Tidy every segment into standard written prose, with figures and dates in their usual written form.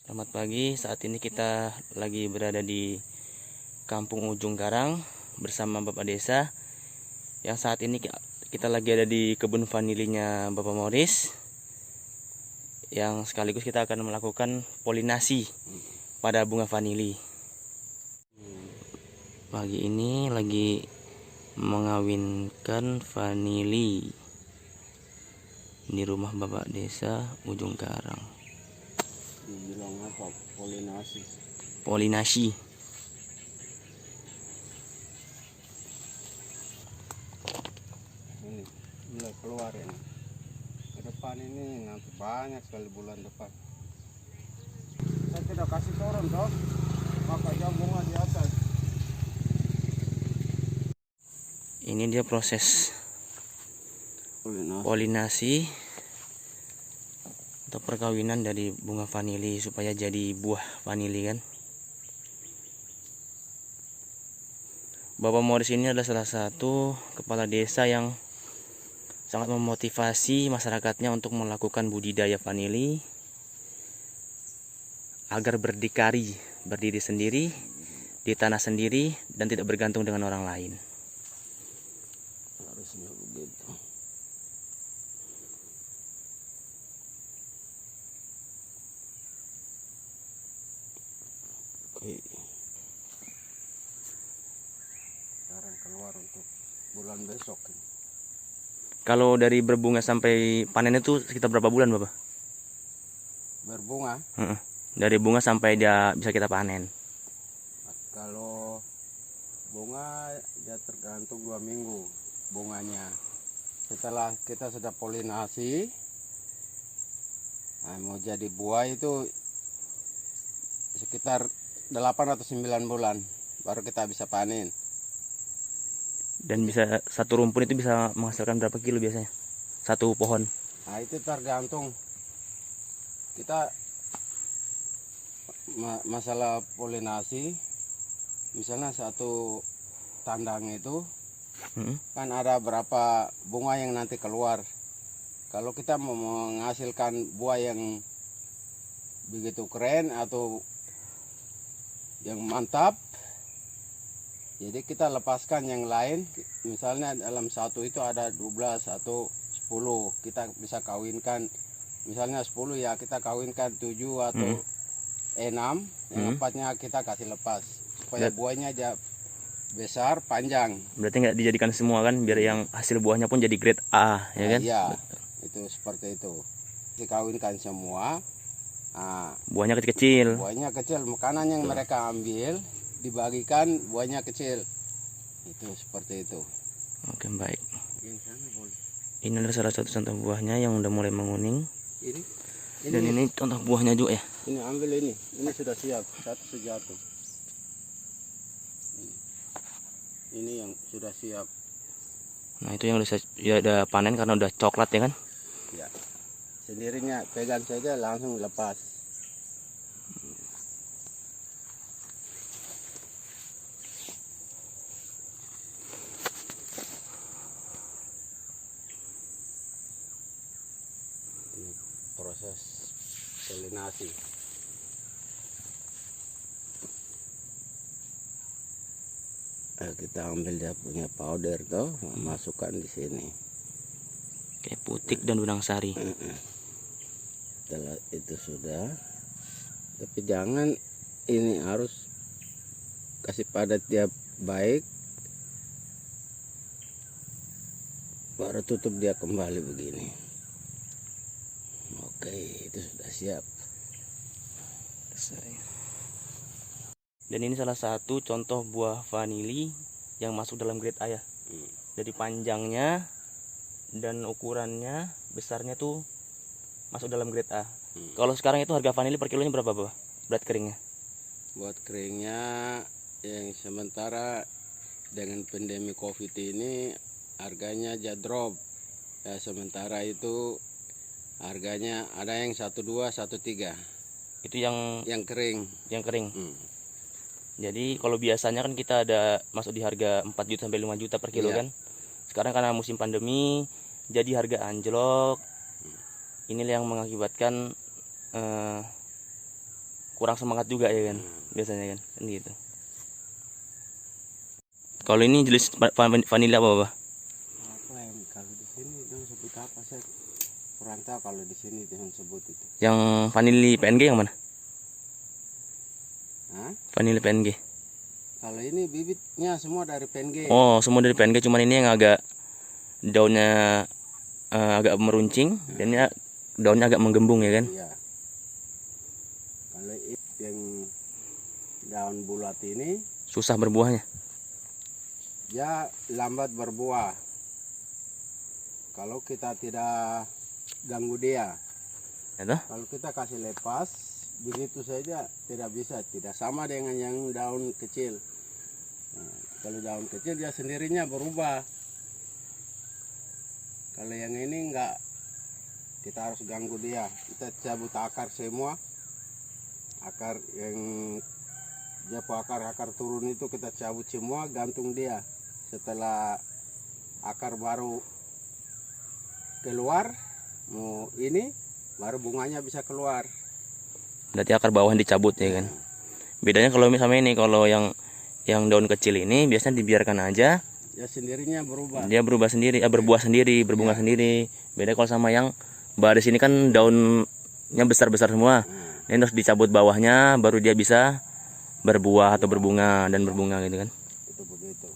Selamat pagi, saat ini kita lagi berada di Kampung Ujung Karang bersama Bapak Desa. Yang saat ini kita lagi ada di kebun vanilinya Bapak Morris. Yang sekaligus kita akan melakukan polinasi pada bunga vanili. Pagi ini lagi mengawinkan vanili di rumah Bapak Desa Ujung Karang. Dibilang apa? Polinasi. Polinasi. Ini mulai keluar ini. Ke depan ini nanti banyak sekali bulan depan. Saya tidak kasih turun toh. Pakai jam bunga di atas. Ini dia proses polinasi atau perkawinan dari bunga vanili supaya jadi buah vanili kan. Bapak Morris ini adalah salah satu kepala desa yang sangat memotivasi masyarakatnya untuk melakukan budidaya vanili agar berdiri sendiri di tanah sendiri dan tidak bergantung dengan orang lain. Harusnya begitu. Oke. Sekarang keluar untuk bulan besok. Kalau dari berbunga sampai panen itu sekitar berapa bulan, Bapak? Berbunga. Dari bunga sampai dia bisa kita panen. Kalau bunga ya tergantung 2 minggu bunganya. Setelah kita sudah polinasi, mau jadi buah itu sekitar 8 atau 9 bulan baru kita bisa panen. Dan bisa satu rumpun itu bisa menghasilkan berapa kilo biasanya? Satu pohon. Nah itu tergantung kita masalah polinasi. Misalnya satu tandang itu kan ada berapa bunga yang nanti keluar. Kalau kita mau menghasilkan buah yang begitu keren atau yang mantap, jadi kita lepaskan yang lain. Misalnya dalam satu itu ada 12 atau 10, kita bisa kawinkan. Misalnya 10 ya kita kawinkan 7 atau 6, yang 4-nya kita kasih lepas supaya buahnya aja besar panjang. Berarti nggak dijadikan semua kan, biar yang hasil buahnya pun jadi grade A, ya kan? Iya, itu seperti itu. Dikawinkan semua. Nah, buahnya kecil-kecil. Buahnya kecil, makanan yang mereka ambil dibagikan buahnya kecil. Itu seperti itu. Oke, baik. Ini adalah salah satu contoh buahnya yang udah mulai menguning. Dan ini contoh buahnya juga ya. Ini ambil ini sudah siap, satu sejatuh. Ini yang sudah siap. Nah itu yang udah panen karena udah coklat ya kan? Ya, sendirinya pegang saja langsung lepas. Ini proses polinasi. Kita ambil dia punya powder tuh, masukkan di sini. Kayak putik dan benang sari. Setelah itu sudah, tapi jangan ini harus kasih padat dia baik, baru tutup dia kembali begini. Oke, itu sudah siap. Dan ini salah satu contoh buah vanili yang masuk dalam grade A ya. Dari panjangnya dan ukurannya, besarnya tuh masuk dalam grade A. Kalau sekarang itu harga vanili per kilonya berapa, Bapak? Berat keringnya? Buat keringnya yang sementara dengan pandemi COVID ini harganya aja drop. Ya, sementara itu harganya ada yang 12, 13. Itu yang kering. Yang kering. Jadi kalau biasanya kan kita ada masuk di harga 4 juta sampai 5 juta per kilo kan. Sekarang karena musim pandemi jadi harga anjlok. Inilah yang mengakibatkan kurang semangat juga ya kan, biasanya kan gitu. Kalau ini jenis vanila apa, Pak? Apa yang kalau di sini itu sebut apa, saya kurang tahu kalau di sini yang sebut itu. Yang vanili PNG yang mana? Hah? Vanili PNG. Kalau ini bibitnya semua dari PNG. Oh, semua dari PNG, cuman ini yang agak daunnya agak meruncing dan ya daunnya agak menggembung ya kan. Iya. Kalau yang daun bulat ini Susah berbuahnya. dia lambat berbuah kalau kita tidak ganggu dia. Ya toh? Kalau kita kasih lepas begitu saja tidak bisa, tidak sama dengan yang daun kecil. Nah, kalau daun kecil dia sendirinya berubah. Kalau yang ini enggak, kita harus ganggu dia. Kita cabut akar semua, akar yang dia akar turun itu kita cabut semua, gantung dia. Setelah akar baru keluar, mau ini baru bunganya bisa keluar. Berarti akar bawah dicabut ya kan. Bedanya kalau misalnya ini, kalau yang daun kecil ini biasanya dibiarkan aja. Ya sendirinya berubah. Dia berubah sendiri, berbuah sendiri, berbunga sendiri. Beda kalau sama yang baris ini kan daunnya besar-besar semua. Ini harus dicabut bawahnya baru dia bisa berbuah atau berbunga dan berbunga gitu kan. Itu begitu.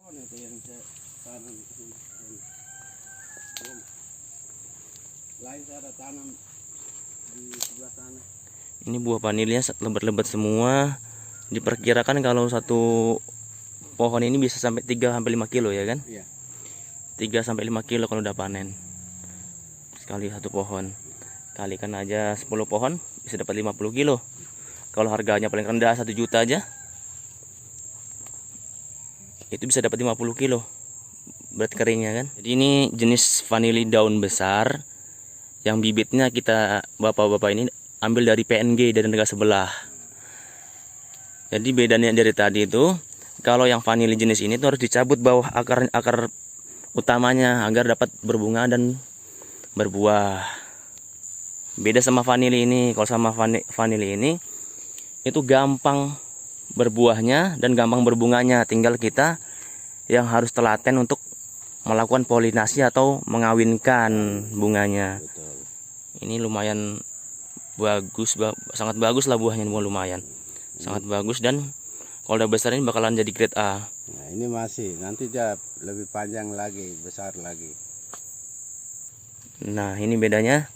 Oh, itu yang saya tanam. Lain saya ada tanam di sebelah sana. Ini buah vanilnya lebat-lebat semua. Diperkirakan kalau satu pohon ini bisa sampai 3-5 kilo ya kan? Iya. 3-5 kilo kalau udah panen. Sekali satu pohon. Kalikan aja 10 pohon bisa dapat 50 kilo. Kalau harganya paling rendah 1 juta aja, itu bisa dapat 50 kilo berat keringnya kan. Jadi ini jenis vanili daun besar yang bibitnya kita bapak-bapak ini ambil dari PNG dari negara sebelah. Jadi bedanya dari tadi itu, kalau yang vanili jenis ini tuh harus dicabut bawah akar utamanya agar dapat berbunga dan berbuah. Beda sama vanili ini. Kalau sama vanili ini itu gampang berbuahnya dan gampang berbunganya, tinggal kita yang harus telaten untuk melakukan polinasi atau mengawinkan bunganya. Betul. Ini lumayan bagus, sangat bagus lah buahnya, lumayan sangat bagus, dan kalau udah besar ini bakalan jadi grade A. Nah, ini masih, nanti dia lebih panjang lagi, besar lagi. Nah, ini bedanya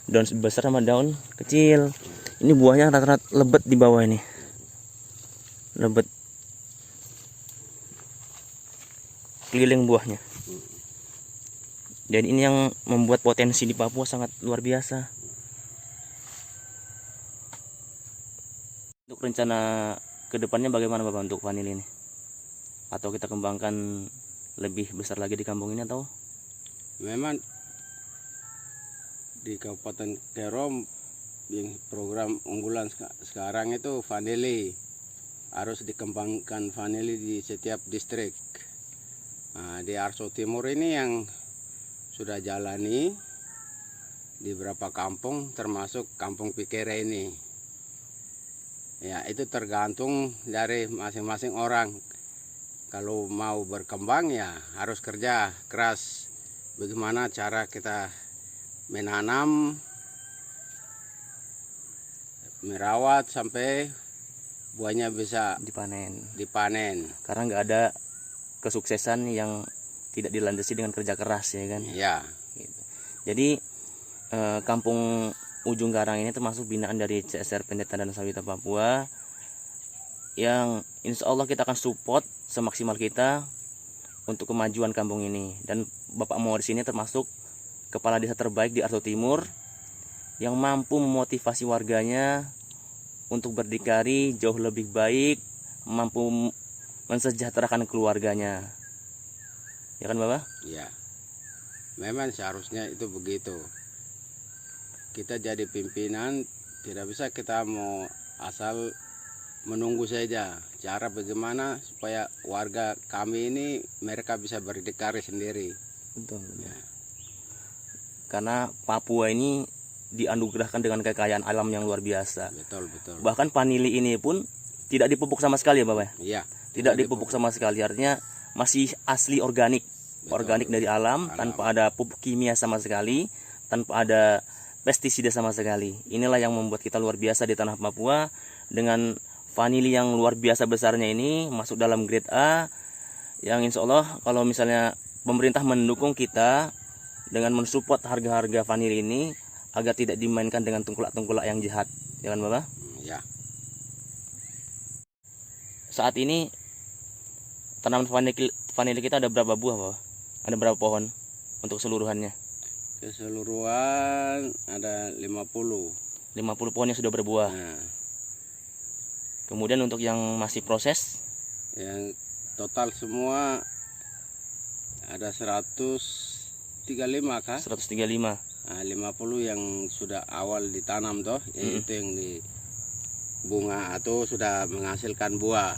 daun besar sama daun kecil. Ini buahnya rata-rata lebat di bawah ini. Lebat. Keliling buahnya. Dan ini yang membuat potensi di Papua sangat luar biasa. Untuk rencana kedepannya bagaimana Bapak untuk vanili ini? Atau kita kembangkan lebih besar lagi di kampung ini atau? Memang di Kabupaten Kerom yang program unggulan sekarang itu vanili, harus dikembangkan vanili di setiap distrik. Nah, di Arso Timur ini yang sudah jalani di beberapa kampung termasuk Kampung Pikere ini. Ya, itu tergantung dari masing-masing orang. Kalau mau berkembang ya harus kerja keras. Bagaimana cara kita menanam, merawat sampai buahnya bisa dipanen. Karena nggak ada kesuksesan yang tidak dilandasi dengan kerja keras ya kan. Iya. Gitu. Jadi Kampung Ujung Garang ini termasuk binaan dari CSR Pendidikan dan Sawita Papua, yang insya Allah kita akan support semaksimal kita untuk kemajuan kampung ini. Dan Bapak Moris ini termasuk kepala desa terbaik di Arso Timur yang mampu memotivasi warganya untuk berdikari jauh lebih baik, mampu mensejahterakan keluarganya. Ya kan Bapak? Iya. Memang seharusnya itu begitu. Kita jadi pimpinan, tidak bisa kita mau asal menunggu saja. Cara bagaimana supaya warga kami ini mereka bisa berdikari sendiri. Betul. Ya. Karena Papua ini dianugerahkan dengan kekayaan alam yang luar biasa. Betul, betul. Bahkan vanili ini pun tidak dipupuk sama sekali ya Bapak? Iya. Tidak dipupuk sama sekali, artinya masih asli organik. Betul. Organik dari alam, tanpa ada pupuk kimia sama sekali, tanpa ada pestisida sama sekali. Inilah yang membuat kita luar biasa di tanah Papua. Dengan vanili yang luar biasa besarnya ini masuk dalam grade A, yang insya Allah kalau misalnya pemerintah mendukung kita dengan mensupport harga-harga vanili ini agar tidak dimainkan dengan tengkulak-tengkulak yang jahat, ya kan Bapak? Ya. Saat ini tanaman vanili kita ada berapa buah Bapak? Ada berapa pohon untuk keseluruhannya? Keseluruhan ada 50. 50 pohon yang sudah berbuah. Nah, Kemudian untuk yang masih proses, yang total semua ada 135 kah? 135. Nah, 50 yang sudah awal ditanam toh, yaitu yang di bunga atau sudah menghasilkan buah.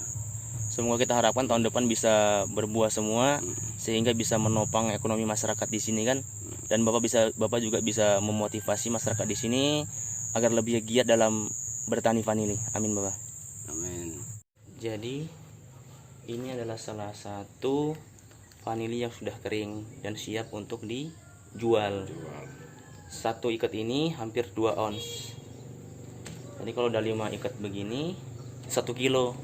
Semoga kita harapkan tahun depan bisa berbuah semua, sehingga bisa menopang ekonomi masyarakat di sini kan. Dan Bapak juga bisa memotivasi masyarakat di sini agar lebih giat dalam bertani vanili. Amin Bapak. Amin. Jadi ini adalah salah satu vanili yang sudah kering dan siap untuk dijual. Satu ikat ini hampir 2 ons. Jadi kalau udah 5 ikat begini 1 kilo.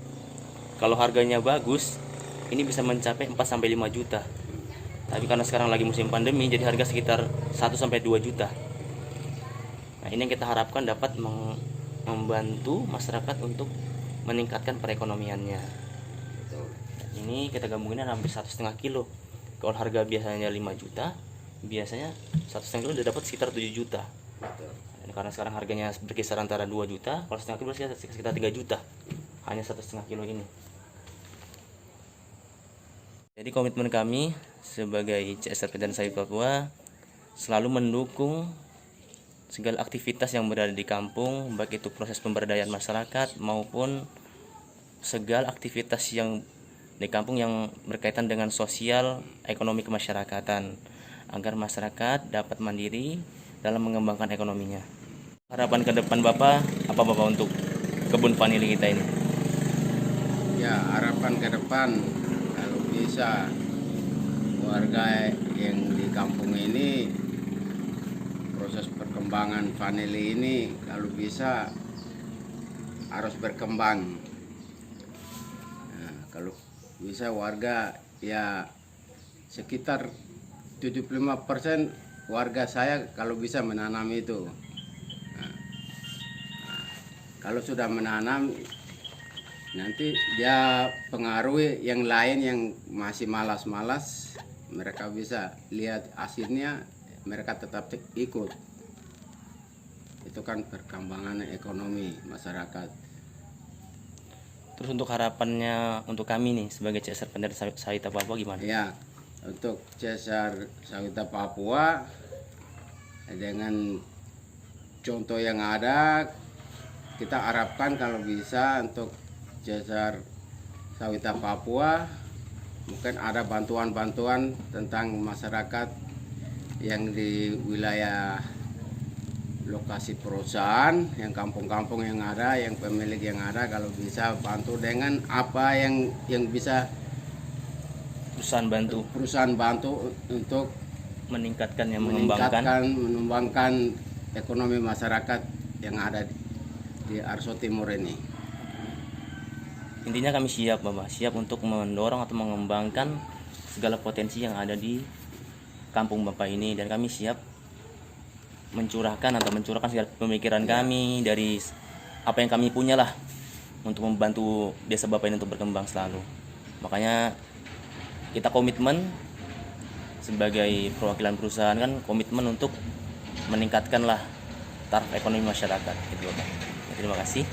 Kalau harganya bagus ini bisa mencapai 4 sampai 5 juta. Tapi karena sekarang lagi musim pandemi jadi harga sekitar 1 sampai 2 juta. Nah, ini yang kita harapkan dapat membantu masyarakat untuk meningkatkan perekonomiannya. Ini kita gabungin hampir 1,5 kilo. Kalau harga biasanya 5 juta, biasanya 1,5 kilo udah dapat sekitar 7 juta. Dan karena sekarang harganya berkisar antara 2 juta, kalau 1,5 kilo sekitar 3 juta. Hanya 1,5 kilo ini. Jadi komitmen kami sebagai CSR dan Sawit Papua selalu mendukung segala aktivitas yang berada di kampung, baik itu proses pemberdayaan masyarakat maupun segala aktivitas yang di kampung yang berkaitan dengan sosial ekonomi kemasyarakatan, agar masyarakat dapat mandiri dalam mengembangkan ekonominya. Harapan ke depan Bapak apa Bapak untuk kebun vanili kita ini? Ya, harapan ke depan kalau bisa warga yang di kampung ini proses perkembangan vanili ini kalau bisa harus berkembang. Nah, kalau bisa warga ya sekitar 75% warga saya kalau bisa menanam itu. Nah, kalau sudah menanam nanti dia pengaruhi yang lain yang masih malas-malas, mereka bisa lihat hasilnya, mereka tetap ikut. Itu kan perkembangan ekonomi masyarakat. Terus untuk harapannya untuk kami nih sebagai CSR Pendeta Sawita Papua gimana? Ya, untuk CSR Sawita Papua dengan contoh yang ada, kita harapkan kalau bisa untuk CSR Sawita Papua mungkin ada bantuan-bantuan tentang masyarakat yang di wilayah lokasi perusahaan, yang kampung-kampung yang ada, yang pemilik yang ada, kalau bisa bantu dengan apa yang bisa perusahaan bantu untuk meningkatkan mengembangkan ekonomi masyarakat yang ada di Arso Timur ini. Intinya kami siap Bapak, siap untuk mendorong atau mengembangkan segala potensi yang ada di kampung Bapak ini, dan kami siap mencurahkan segala pemikiran kami dari apa yang kami punya lah untuk membantu desa Bapak ini untuk berkembang selalu. Makanya kita komitmen sebagai perwakilan perusahaan kan komitmen untuk meningkatkanlah taraf ekonomi masyarakat gitu Bapak. Terima kasih.